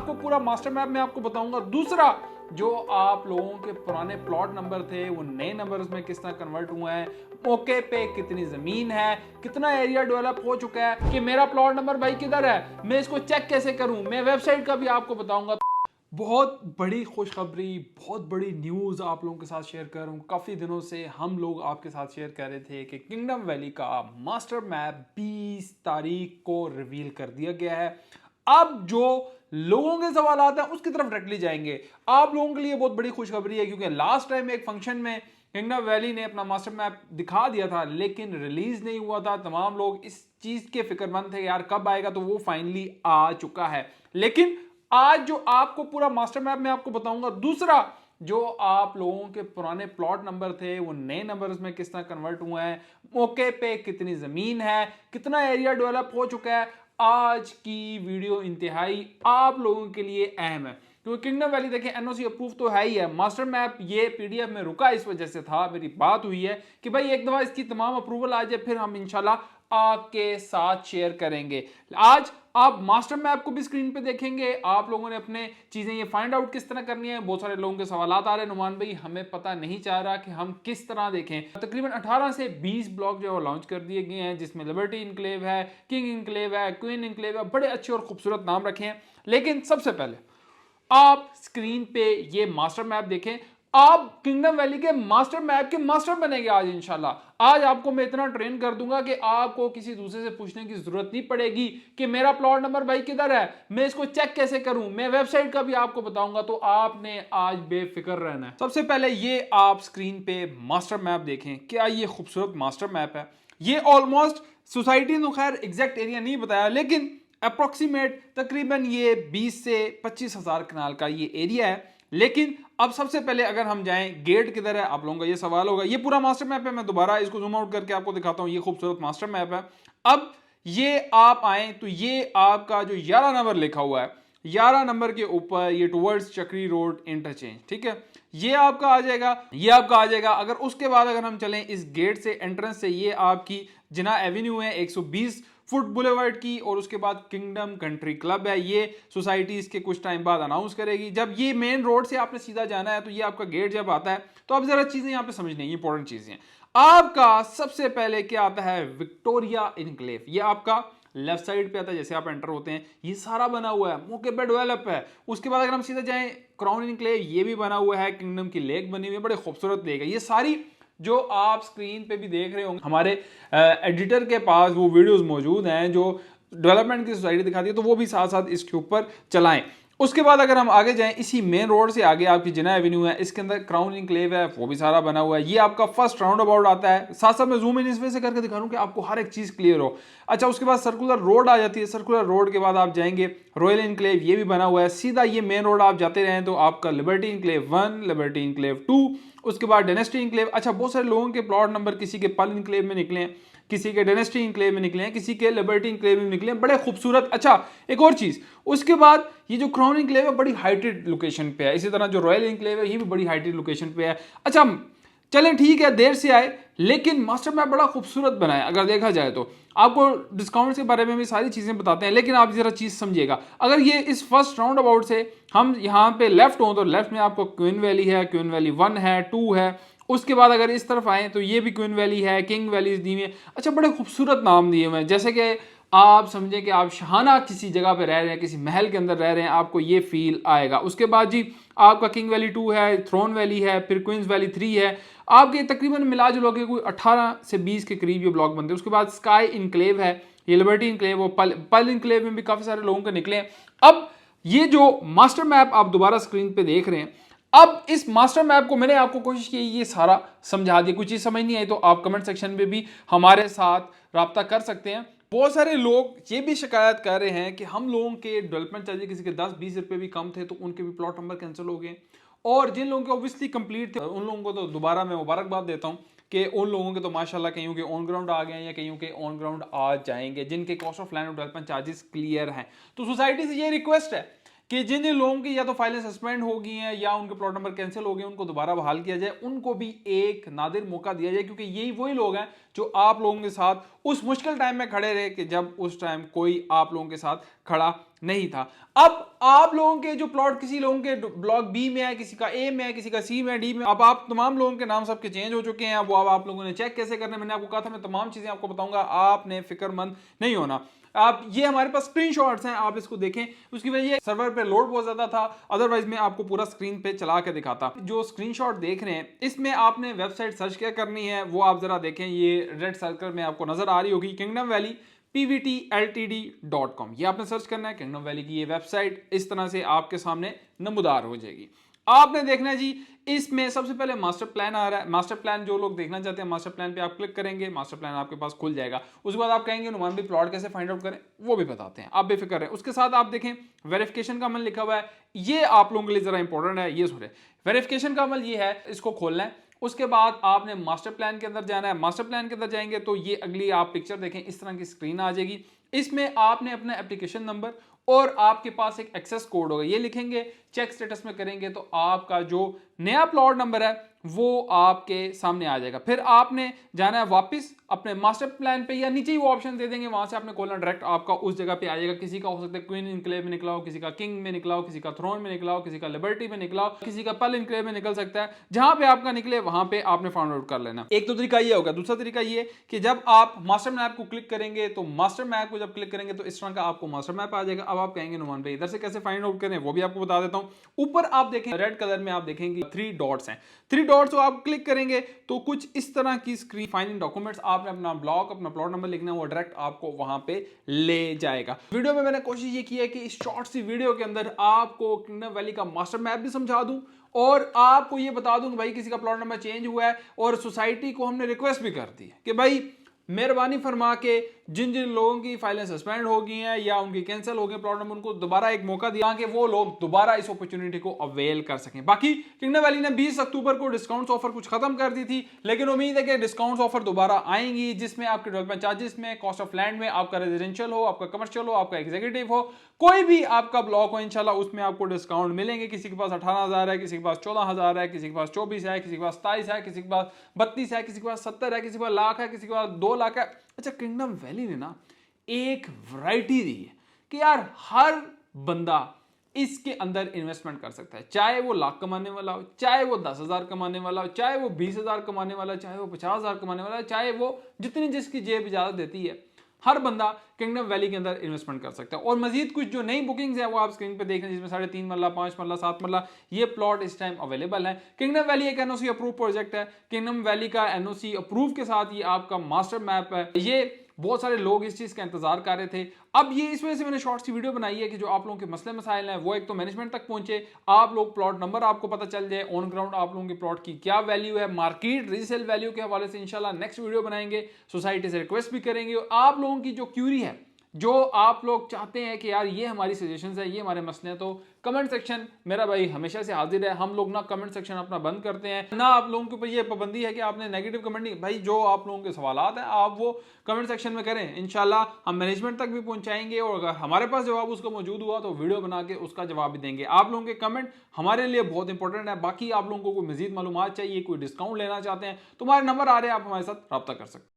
आपको पूरा master map में आपको बताऊंगा। दूसरा, जो आप लोगों के पुराने प्लॉट नंबर थे वो नए नंबर्स में किस तरह कन्वर्ट हुए हैं, मौके पे कितनी जमीन है, कितना एरिया डेवलप हो चुका है, कि मेरा प्लॉट नंबर भाई किधर है, मैं इसको चेक कैसे करूं, मैं वेबसाइट का भी आपको बताऊंगा। बहुत बड़ी खुशखबरी, बहुत बड़ी न्यूज़ आप लोगों के साथ शेयर कर रहा हूँ। काफ़ी दिनों से हम लोग आपके साथ शेयर कर रहे थे कि किंगडम वैली का मास्टर मैप 20 तारीख को रिवील कर दिया गया है। अब जो लोगों के सवाल आते हैं उसकी तरफ डायरेक्टली जाएंगे। आप लोगों के लिए बहुत बड़ी खुशखबरी है, क्योंकि लास्ट टाइम एक फंक्शन में किंगडम वैली ने अपना मास्टर मैप दिखा दिया था, लेकिन रिलीज नहीं हुआ था। तमाम लोग इस चीज़ के फिक्रमंद थे यार कब आएगा, तो वो फाइनली आ चुका है। लेकिन आज जो आपको पूरा मास्टर मैप में आपको बताऊंगा। दूसरा, जो आप लोगों के पुराने प्लॉट नंबर थे वो नए नंबर्स में किस तरह कन्वर्ट हुए हैं, मौके पे कितनी जमीन है, कितना एरिया डेवलप हो चुका है। आज की वीडियो इंतहाई आप लोगों के लिए अहम है, क्योंकि किंगडम वैली देखिए एनओसी अप्रूव तो है ही है। मास्टर मैप ये पीडीएफ में रुका इस वजह से था, मेरी बात हुई है कि भाई एक दफा इसकी तमाम अप्रूवल आ जाए, फिर हम इंशाल्लाह आपके साथ शेयर करेंगे। आज आप मास्टर मैप को भी स्क्रीन पे देखेंगे। आप लोगों ने अपने चीजें ये फाइंड आउट किस तरह करनी है। बहुत सारे लोगों के सवाल आ रहे हैं, नुमान भाई हमें पता नहीं चाह रहा कि हम किस तरह देखें। तकरीबन 18 से 20 ब्लॉक जो है लॉन्च कर दिए गए हैं, जिसमें लिबर्टी इनक्लेव है, किंग इनक्लेव है, क्वीन इनक्लेव है। बड़े अच्छे और खूबसूरत नाम रखे हैं। लेकिन सबसे पहले आप स्क्रीन पे ये मास्टर मैप देखें। आप किंगडम वैली के मास्टर मैप के मास्टर बनेंगे आज इंशाल्लाह। आज आपको मैं इतना ट्रेन कर दूंगा कि आपको किसी दूसरे से पूछने की जरूरत नहीं पड़ेगी कि मेरा प्लॉट नंबर भाई किधर है, मैं इसको चेक कैसे करूं, मैं वेबसाइट का भी आपको बताऊंगा। तो आपने आज बेफिक्र रहना है। सबसे पहले ये आप स्क्रीन पे मास्टर मैप देखें। क्या ये खूबसूरत मास्टर मैप है। ये ऑलमोस्ट सोसाइटी ने खैर एग्जैक्ट एरिया नहीं बताया, लेकिन अप्रोक्सीमेट तकरीबन ये 20 से 25 हजार कनाल का ये एरिया है। लेकिन अब सबसे पहले अगर हम जाएं, गेट किधर है, आप लोगों का ये सवाल होगा। ये पूरा मास्टर मैप है, मैं दोबारा इसको जूम आउट करके आपको दिखाता हूं। ये खूबसूरत मास्टर मैप है। अब ये आप आए तो ये आपका जो 11 नंबर लिखा हुआ है, 11 नंबर के ऊपर ये टुवर्ड्स चक्री रोड इंटरचेंज, ठीक है, ये आपका आ जाएगा, ये आपका आ जाएगा। अगर उसके बाद अगर हम चलें इस गेट से, एंट्रेंस से, ये आपकी जिना एवेन्यू है 120 फुट बुलेवर्ड की, और उसके बाद किंगडम कंट्री क्लब है। ये सोसाइटी इसके कुछ टाइम बाद अनाउंस करेगी। जब ये मेन रोड से आपने सीधा जाना है तो ये आपका गेट जब आता है तो आप जरा चीजें यहाँ पे समझनी है, इंपॉर्टेंट चीजें। आपका सबसे पहले क्या आता है, विक्टोरिया इनक्लेव। ये आपका लेफ्ट साइड पे आता है, जैसे आप एंटर होते हैं ये सारा बना हुआ है, मौके पे डेवलप है। उसके बाद अगर हम सीधा जाएं, क्राउन इनक्लेव ये भी बना हुआ है, किंगडम की लेक बनी हुई है, बड़े खूबसूरत लेक है। ये सारी जो आप स्क्रीन पे भी देख रहे होंगे, हमारे एडिटर के पास वो वीडियोस मौजूद हैं जो डेवलपमेंट की सोसाइटी दिखाती है, तो वो भी साथ साथ इसके ऊपर चलाएं। उसके बाद अगर हम आगे जाएं, इसी मेन रोड से आगे आपकी जिना एवेन्यू है, इसके अंदर क्राउन इनक्लेव है, वो भी सारा बना हुआ है। ये आपका फर्स्ट राउंड अबाउट आता है। साथ साथ मैं जूम इन इस वजह से करके दिखा रहा हूं कि आपको हर एक चीज क्लियर हो। अच्छा, उसके बाद सर्कुलर रोड आ जाती है। सर्कुलर रोड के बाद आप जाएंगे रॉयल इनक्लेव, ये भी बना हुआ है। सीधा ये मेन रोड आप जाते रहें तो आपका लिबर्टी इनक्लेव 1, लिबर्टी इनक्लेव 2, उसके बाद डायनेस्टी इनक्लेव। अच्छा, बहुत सारे लोगों के प्लॉट नंबर किसी के पल इनक्लेव में निकले हैं, किसी के डायनेस्टी इनक्लेव में निकले हैं, किसी के लिबर्टी इनक्लेव में निकले हैं, बड़े खूबसूरत। अच्छा, एक और चीज, उसके बाद ये जो क्राउन इनक्लेव है बड़ी हाइटेड लोकेशन पे है। इसी तरह जो रॉयल इनक्लेव है ये भी बड़ी हाइटेड लोकेशन पे है। अच्छा चलें, ठीक है, देर से आए, लेकिन मास्टर मैप बड़ा खूबसूरत बना है। अगर देखा जाए तो आपको डिस्काउंट के बारे में भी सारी चीज़ें बताते हैं, लेकिन आप जरा चीज़ समझिएगा। अगर ये इस फर्स्ट राउंड अबाउट से हम यहाँ पे लेफ्ट हों तो लेफ्ट में आपको क्वीन वैली है, क्वीन वैली 1 है, 2 है। उसके बाद अगर इस तरफ आए तो ये भी क्वीन वैली है, किंग वैली दी हुई है। अच्छा, बड़े खूबसूरत नाम दिए हुए हैं, जैसे कि आप समझें कि आप शाहाना किसी जगह पे रह रहे हैं, किसी महल के अंदर रह रहे हैं, आपको ये फील आएगा। उसके बाद जी आपका किंग वैली 2 है, थ्रोन वैली है, फिर क्वींस वैली 3 है। आपके तकरीबन मिला जुला के कोई 18 से 20 के करीब ये ब्लॉक बनते हैं। उसके बाद स्काई इनक्लेव है, ये लिबर्टी इनक्लेव, वो पल इनक्लेव में भी काफ़ी सारे लोगों के निकले हैं। अब ये जो मास्टर मैप आप दोबारा स्क्रीन पे देख रहे हैं, अब इस मास्टर मैप को मैंने आपको कोशिश की ये सारा समझा दिया। कुछ चीज़ समझ नहीं आई तो आप कमेंट सेक्शन में भी हमारे साथ रब्ता कर सकते हैं। बहुत सारे लोग ये भी शिकायत कर रहे हैं कि हम लोगों के डेवलपमेंट चार्जेस किसी के 10-20 रुपए भी कम थे तो उनके भी प्लॉट नंबर कैंसिल हो गए, और जिन लोगों के ऑब्वियसली कंप्लीट थे उन लोगों को तो दोबारा मैं मुबारकबाद देता हूं कि उन लोगों के तो माशाल्लाह कईयों के ऑन ग्राउंड आ गए हैं या कईयों के ऑन ग्राउंड आ जाएंगे, जिनके कॉस्ट ऑफ लैंड और डेवलपमेंट चार्जेस क्लियर हैं। तो सोसाइटी से ये रिक्वेस्ट है कि जिन जिन लोगों की या तो फाइलें सस्पेंड हो गई हैं या उनके प्लॉट नंबर कैंसिल हो गए, उनको दोबारा बहाल किया जाए, उनको भी एक नादिर मौका दिया जाए, क्योंकि यही वही लोग हैं जो आप लोगों के साथ उस मुश्किल टाइम में खड़े रहे कि जब उस टाइम कोई आप लोगों के साथ खड़ा नहीं था। अब आप लोगों के जो प्लॉट किसी लोगों के ब्लॉक बी में है, किसी का ए में है, किसी का सी में, डी में, अब आप तमाम लोगों के नाम सबके चेंज हो चुके हैं। वो अब आप लोगों ने चेक कैसे करने, मैंने आपको कहा था मैं तमाम चीजें आपको बताऊंगा, आपने फिक्रमंद नहीं होना। आप ये हमारे पास स्क्रीनशॉट्स हैं, आप इसको देखें। उसकी वजह ये सर्वर पे लोड बहुत ज्यादा था, अदरवाइज मैं आपको पूरा स्क्रीन पे चला के दिखाता। जो स्क्रीनशॉट देख रहे हैं इसमें आपने वेबसाइट सर्च क्या करनी है वो आप जरा देखें। ये रेड सर्कल में आपको नजर आ रही होगी, किंगडम वैली pvtltd.com, ये आपने सर्च करना है। किंगडम वैली की ये वेबसाइट इस तरह से आपके सामने नमूदार हो जाएगी। आपने देखना है जी, इसमें सबसे पहले मास्टर प्लान आ रहा है। मास्टर प्लान जो लोग देखना चाहते हैं, मास्टर प्लान पे आप क्लिक करेंगे, मास्टर प्लान आपके पास खुल जाएगा। उसके बाद आप कहेंगे नुमान भाई प्लॉट कैसे फाइंड आउट करें, वो भी बताते हैं, आप बेफिक्र रहें। उसके साथ आप देखें वेरिफिकेशन का अमल लिखा हुआ है, ये आप लोगों के लिए जरा इंपॉर्टेंट है। ये सुने, वेरिफिकेशन का अमल ये है, इसको खोलना है। उसके बाद आपने मास्टर प्लान के अंदर जाना है। मास्टर प्लान के अंदर जाएंगे तो ये अगली आप पिक्चर देखें, इस तरह की स्क्रीन आ जाएगी। इसमें आपने अपना एप्लीकेशन नंबर और आपके पास एक एक्सेस कोड होगा, ये लिखेंगे, चेक स्टेटस में करेंगे तो आपका जो नया प्लॉट नंबर है वो आपके सामने आ जाएगा। फिर आपने जाना है वापस अपने मास्टर प्लान पे, या नीचे ही वो ऑप्शन दे देंगे, वहां से आपने खोलना, डायरेक्ट आपका उस जगह पे आ जाएगा। किसी का हो सकता है क्वीन इनक्लेव में निकला हो, किसी का किंग में निकला हो, किसी का थ्रोन में निकला हो, किसी का लिबर्टी में निकला हो, किसी का पर्ल इनक्लेव में निकल सकता है। जहां पे आपका निकले वहां पे आपने फाउंड आउट कर लेना। एक तो तरीका ये होगा। दूसरा तरीका ये कि जब आप मास्टर मैप को क्लिक करेंगे तो मास्टर मैप को जब क्लिक करेंगे तो इस तरह का आपको मास्टर मैप आ जाएगा। अब आप कहेंगे नुमान भाई इधर से कैसे फाइंड आउट करें, वो भी आपको बता देता हूं। ऊपर आप देखें रेड कलर में आप देखेंगे 3 डॉट्स हैं। 3 डॉट्स को आप क्लिक करेंगे तो कुछ इस तरह की स्क्रीन, फाइंडिंग डॉक्यूमेंट्स, आपने अपना ब्लॉक, अपना प्लॉट नंबर लिखना है, वो डायरेक्ट आपको वहां पे ले जाएगा। वीडियो में मैंने कोशिश ये की है कि इस शॉर्ट सी वीडियो के अंदर आपको किंगडम वैली का मास्टर मैप भी समझा दूं और आपको ये बता दूं कि भाई किसी का प्लॉट नंबर चेंज हुआ है और सोसाइटी को हमने रिक्वेस्ट भी कर दी है कि भाई मेहरबानी फरमा के जिन जिन लोगों की फाइलें सस्पेंड हो गई हैं या उनकी कैंसिल हो गए प्लॉट नंबर, उनको दोबारा एक मौका दिया कि वो लोग दोबारा इस अपॉर्चुनिटी को अवेल कर सकें। बाकी किंगडम वैली ने 20 अक्टूबर को डिस्काउंट्स ऑफर कुछ खत्म कर दी थी, लेकिन उम्मीद है कि डिस्काउंट्स ऑफर दोबारा आएंगी, जिसमें आपके डेवलपमेंट चार्जेस में, कॉस्ट ऑफ लैंड में, आपका रेजिडेंशियल हो, आपका कमर्शियल हो, आपका एग्जीक्यूटिव हो, कोई भी आपका ब्लॉक हो, इंशाल्लाह उसमें आपको डिस्काउंट मिलेंगे। किसी के पास 18,000 है, किसी के पास 14,000 है, किसी के पास 24 है, किसी के पास 27 है, किसी के पास 32 है, किसी के पास 70 है, किसी के पास लाख है, किसी के पास 2 लाख है। अच्छा, किंगडम वैली ने ना एक वैरायटी दी है कि यार हर बंदा इसके अंदर इन्वेस्टमेंट कर सकता है, चाहे वो लाख कमाने वाला हो, चाहे वो 10,000 कमाने वाला हो, चाहे वो 20,000 कमाने वाला हो, चाहे वो 50,000 कमाने वाला हो, चाहे वो जितनी जिसकी जेब इजाजत देती है, हर बंदा किंगडम वैली के अंदर इन्वेस्टमेंट कर सकता है। और मजीद कुछ जो नई बुकिंग्स है वो आप स्क्रीन पे देख रहे हैं, जिसमें 3.5 मरला, 5 मरला, 7 मरला ये प्लॉट इस टाइम अवेलेबल है। किंगडम वैली एक एनओसी अप्रूव प्रोजेक्ट है। किंगडम वैली का एनओसी अप्रूव के साथ ये आपका मास्टर मैप है। ये बहुत सारे लोग इस चीज का इंतजार कर रहे थे। अब ये इस वजह से मैंने शॉर्ट सी वीडियो बनाई है कि जो आप लोगों के मसले मसाइल हैं वो एक तो मैनेजमेंट तक पहुंचे, आप लोग प्लॉट नंबर आपको पता चल जाए, ऑन ग्राउंड आप लोगों के प्लॉट की क्या वैल्यू है, मार्केट रीसेल वैल्यू के हवाले से इंशाल्लाह नेक्स्ट वीडियो बनाएंगे, सोसाइटी से रिक्वेस्ट भी करेंगे। आप लोगों की जो क्यूरी है, जो आप लोग चाहते हैं कि यार ये हमारी सजेशंस है, ये हमारे मसले हैं, तो कमेंट सेक्शन मेरा भाई हमेशा से हाजिर है। हम लोग ना कमेंट सेक्शन अपना बंद करते हैं, ना आप लोगों के ऊपर ये पाबंदी है कि आपने नेगेटिव कमेंट नहीं, भाई जो आप लोगों के सवालात हैं आप वो कमेंट सेक्शन में करें, इंशाल्लाह हम मैनेजमेंट तक भी पहुंचाएंगे और अगर हमारे पास जवाब उसका मौजूद हुआ तो वीडियो बना के उसका जवाब भी देंगे। आप लोगों के कमेंट हमारे लिए बहुत इंपॉर्टेंट है। बाकी आप लोगों को कोई मजीद मालूमात चाहिए, कोई डिस्काउंट लेना चाहते हैं तो हमारे नंबर आ रहे हैं, आप हमारे साथ रब्ता कर सकते हैं।